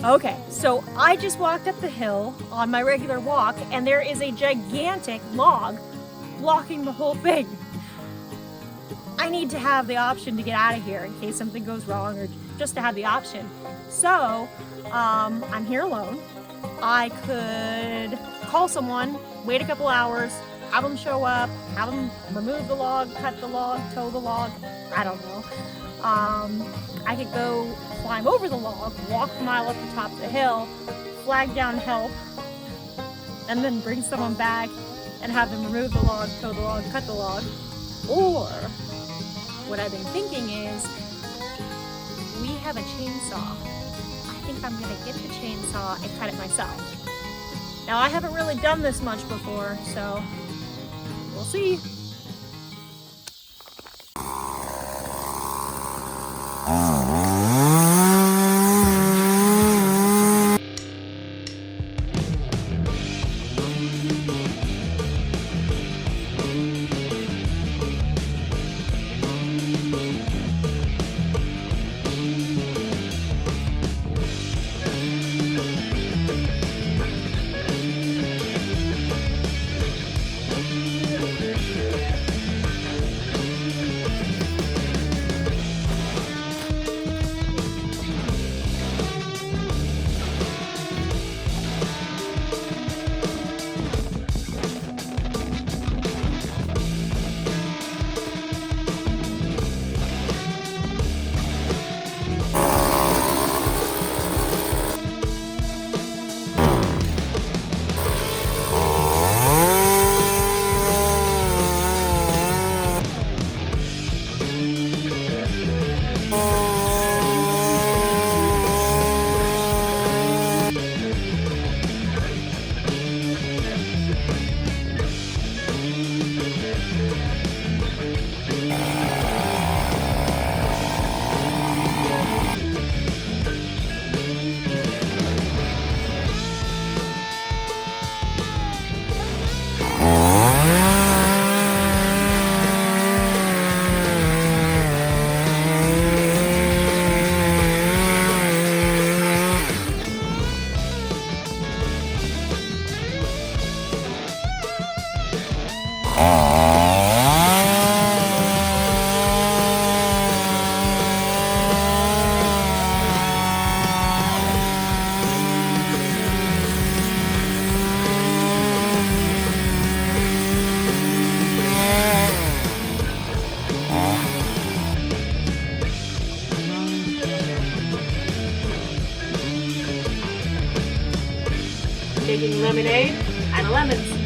Okay, so I just walked up the hill on my regular walk and there is a gigantic log blocking the whole thing. I need to have the option to get out of here in case something goes wrong or just to have the option. So, I'm here alone. I could call someone, wait a couple hours, have them show up, have them remove the log, cut the log, tow the log, I don't know. I could go climb over the log, walk a mile up the top of the hill, flag down help, and then bring someone back and have them remove the log, tow the log, cut the log. Or, what I've been thinking is, we have a chainsaw. I think I'm gonna get the chainsaw and cut it myself. Now I haven't really done this much before, so we'll see. Making lemonade out of lemons.